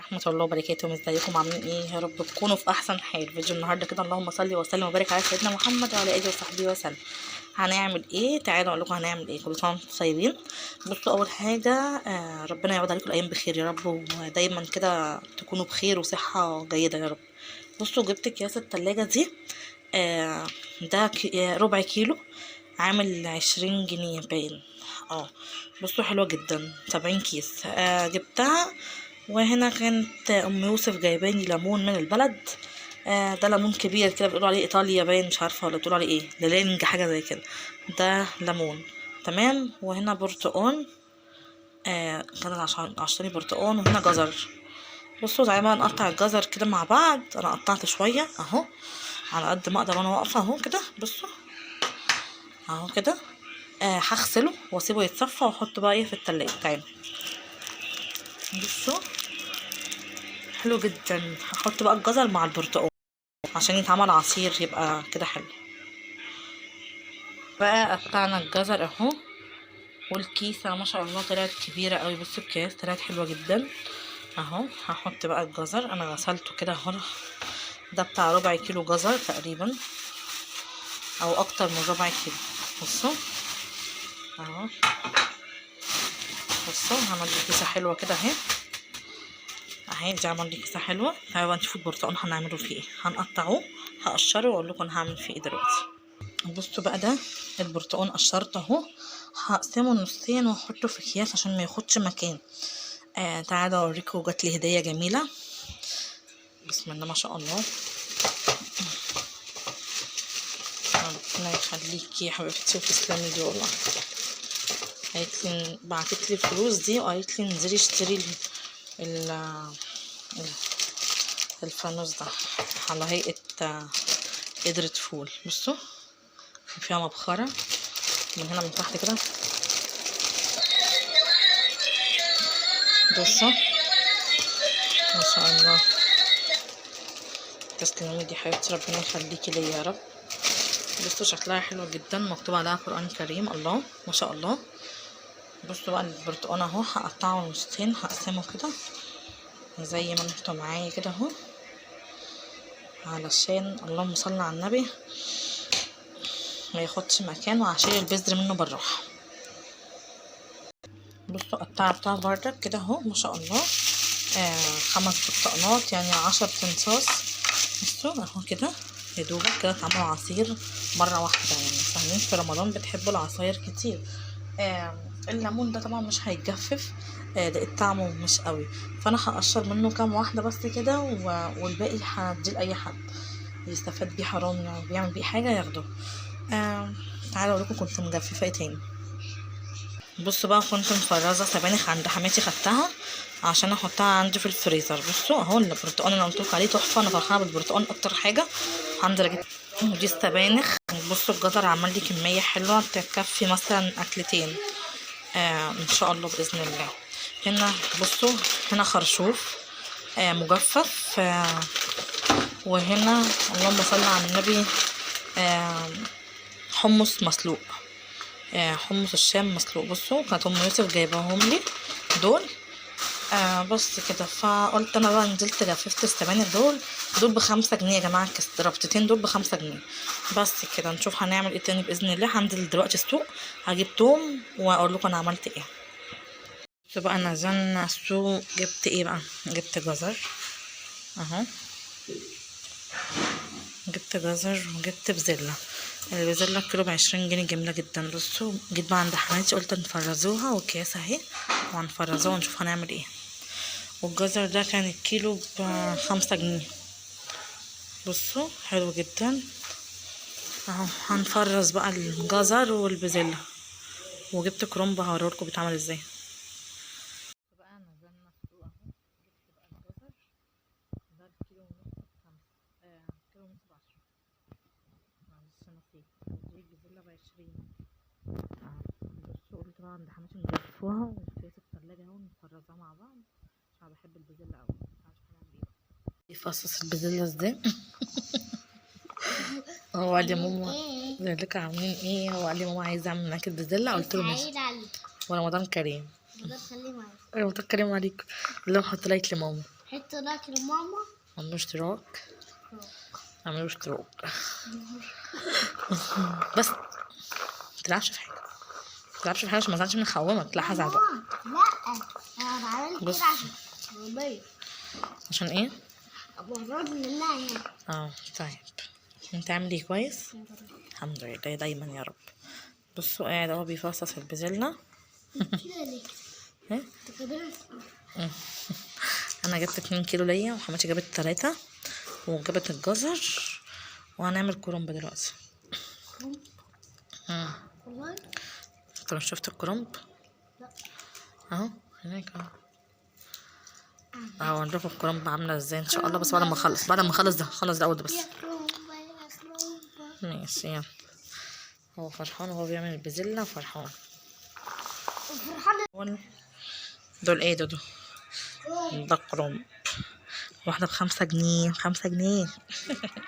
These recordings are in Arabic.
ورحمة الله وبركاته. ازيكم عاملين ايه؟ يا رب تكونوا في احسن حال. فيديو النهارده كده اللهم صل وسلم وبارك على سيدنا محمد وعلى اله وصحبه وسلم. هنعمل ايه؟ تعالوا اقول لكم هنعمل ايه. كل سنه وانتم طيبين. بصوا، اول حاجه ربنا يعوض عليكم الايام بخير يا رب، ودايما كده تكونوا بخير وصحه جيده يا رب. بصوا، جبت اكياس التلاجة دي. ده ربع كيلو، عامل 20 جنيه باين. بصوا حلوة جدا، 70 كيس. جبتها. وهنا كانت ام يوسف جايباني ليمون من البلد. ده ليمون كبير كده، بيقولوا عليه ايطاليا باين، مش عارفه ولا بتقولوا عليه ايه، ليلينج حاجه زي كده. ده ليمون. تمام. وهنا برتقان. كان عشاني برتقان. وهنا جزر. بصوا تعالى بقى نقطع الجزر كده مع بعض. انا قطعت شويه اهو على قد ما اقدر وانا واقفه اهو كده. بصوا اهو كده. هغسله واسيبه يتصفى واحطه بقى ايه في التلاجة. تعالوا بصوا، حلو جدا. هحط بقى الجزر مع البرتقال عشان يتعمل عصير، يبقى كده حلو. بقى قطعنا الجزر اهو، والكيسه ما شاء الله طلعت كبيره قوي. بصوا الكيس طلعت حلوه جدا اهو. هحط بقى الجزر، انا غسلته كده اهو. ده بتاع ربع كيلو جزر تقريبا، او اكتر من ربع كيلو. بصوا اهو. بصوا هعمل لي كيسه حلوه كده اهي. دي عمل لي كيسه حلوه. تعالوا بقى نشوف البرتقال هنعمله فيه ايه. هنقطعه، هقشره واقول لكم انا هعمل فيه ايه دلوقتي. بصوا بقى، ده البرتقال قشرته اهو. هقسمه نصين واحطه في اكياس عشان ما ياخدش مكان. تعالوا اوريكم. جات لي هديه جميله، بسم الله ما شاء الله. ربنا يخليكي يا حبيبتي وتسلمي لي والله. قالت لي، بعتت لي الفلوس دي وقالت لي انزلي اشتري الفانوس ده على هيئه قدرة فول. بصوا فيها مبخرة من هنا من تحت كده. بصوا ما شاء الله. تسلمي دي حبيبتي، ربنا يخليكي ليا يا رب. بصوا شكلها حلو جدا، مكتوب عليها قرآن كريم. الله ما شاء الله. بصوا بقى البرتقال اهو، هقطعه نصين، هقسمه كده زي ما انتوا معايا كده اهو، علشان اللهم صل على النبي ما ياخدش مكان، وهشيل البذر منه بالراحه. بصوا قطعتها بردك كده اهو ما شاء الله. 5 برتقانات يعني 10 تنصاص. بصوا اهو كده، يا دوبك كده اتعملوا عصير مره واحده. يعني فاهمين، في رمضان بتحبوا العصاير كتير. الليمون ده طبعا مش هيجفف. لقيت طعمه مش قوي، فانا هقشر منه كام واحده بس كده، والباقي هديه لاي حد يستفاد بيه. حرام يعني بيعمل بيه حاجه ياخده. تعالوا اقول لكم كنت مجففه ايه تاني. بصوا بقى، كنت مفرزه سبانخ عند حماتي، خدتها عشان احطها عندي في الفريزر. بصوا اهو البرتقال اللي قلت لكم عليه تحفه. انا فرحانه بالبرتقال اكتر حاجه. الحمد لله. دي السبانخ. بصوا الجزر عمل لي كميه حلوه تكفي مثلا اكلتين ان شاء الله باذن الله. هنا بصوا، هنا خرشوف مجفف. وهنا اللهم صل على النبي حمص مسلوق. حمص الشام مسلوق. بصوا كانت ام يوسف جايباهم لي دول. بس كده. فقلت انا بقى نزلت جففت السبانخ دول ب5 جنيه يا جماعه. ربطتين دول ب5 جنيه. بس كده نشوف هنعمل ايه تاني باذن الله. هنزل دلوقتي السوق، هجيب توم واقول لكم انا عملت ايه. بصوا بقى، نزلنا السوق. جبت ايه بقى؟ جبت جزر اهو. جبت جزر وجبت بزله. البزله كيلو ب20 جنيه، جميله جدا. بصوا جيت بقى عند حماتي قلت نفرزوها، والكياس اهي وهنفرزوها ونشوف هنعمل ايه. والجزر ده كان الكيلو ب5 جنيه. بصوا حلو جدا اهو. هنفرز بقى الجزر والبزله. وجبت كرنب هوريلكوا بيتعمل ازاي. بقى نزلنا السوق اهو. جبت بقى الجزر ده الكيلو ونص ب5. كيلو ونص ب10. معلش نسيت. البزله ب20. بصوا قلت بقى عند حماتي نجففوها وفي التلاجة اهو نفرزها مع بعض عشان انا بحب البزله اوي. هنعمل ايه بقى؟ يفصص البزله ازاي. هو قال لي ماما ذلك عاملين ايه. هو قال لي ماما عايزه اعمل معاك البزله. قلت له ماشي. ورمضان كريم. رمضان كريم عليكم. لهم حط لايك لماما. اشتراك لماما. عملوا اشتراك. عملوا اشتراك. بس متلعبش في حاجة، متلعبش في حاجة عشان متزعلش من خوامك. لا هزعل بقى. لا انا عملت بص. كده عشان والله عشان ايه؟ ابقى منها يعني. طيب انت عامل ايه؟ كويس الحمد لله دايما يا رب. بصوا قاعد اهو بيفصص البازلاء. كده ليه؟ ايه؟ كده انا جبت 2 كيلو ليا، وحماتي جابت 3، وجابت الجزر، وهنعمل كرنب دلوقتي. والله انت مش شفت الكرنب؟ لا. اهو هناك اهو هوريكم الكرنب عامله ازاي ان شاء الله، بس بعد ما اخلص، ده خلص ده اول ده بس. ماشي يلا. هو فرحان وهو بيعمل البازلاء فرحان. دول ايه دول؟ ده كرنب. واحدة ب5 جنيه، 5 جنيه.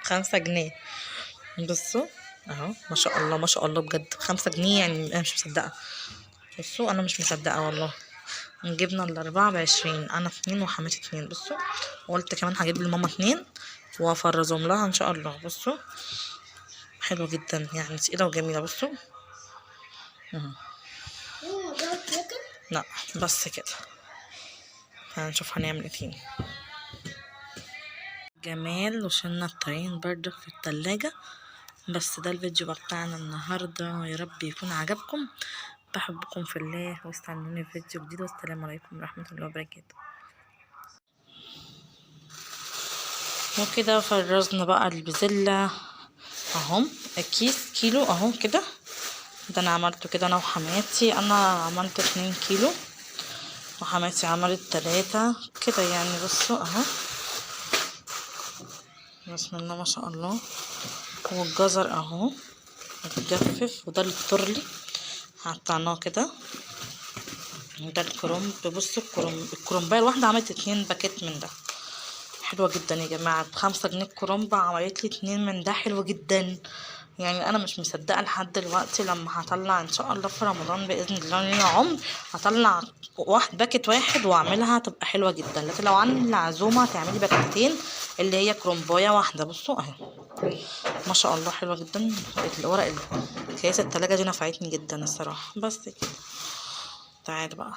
5 جنيه. بصوا اهو ما شاء الله ما شاء الله بجد، 5 جنيه يعني انا مش مصدقة. بصوا انا مش مصدقة والله. جبنا ال4 ب20، انا 2 وحماتي 2. بصوا وقلت كمان هجيب لماما 2 وافرزهم لها ان شاء الله. بصوا حلوة جدا يعني، تقيلة وجميلة. بصوا لا بس كده. هنشوف هنعمل ايه تاني. جمال وشلنا الطريين بردك في التلاجة. بس ده الفيديو بتاعنا النهاردة، يا رب يكون عجبكم. بحبكم في الله، واستنوني في فيديو جديد، والسلام عليكم ورحمة الله وبركاته. وكده فرزنا بقى البازلاء اهو، الكيس كيلو اهو كده. ده انا عملته كده انا وحماتي، انا عملت 2 كيلو وحماتي عملت 3 كده يعني. بصوا اهو بسم الله ما شاء الله. والجزر اهو متجفف، وده الترلي قطعناه كده، وده الكرنب. بصوا الكرنبايه الواحده عملت 2 باكيت من ده. حلوه جدا يا جماعه، ب5 جنيه الكرنبه عملت لي 2 من ده. حلوه جدا يعني، انا مش مصدقه لحد دلوقتي. لما هطلع ان شاء الله في رمضان باذن الله لينا عمر، هطلع باكيت واحد واعملها تبقى حلوه جدا. لكن لو عن العزومه تعملي باكيتين اللي هي كرنبايه واحده. بصوا اهي ما شاء الله حلوه جدا. الورق اكياس التلاجة دي نفعتني جدا الصراحه. بس كده تعالوا بقى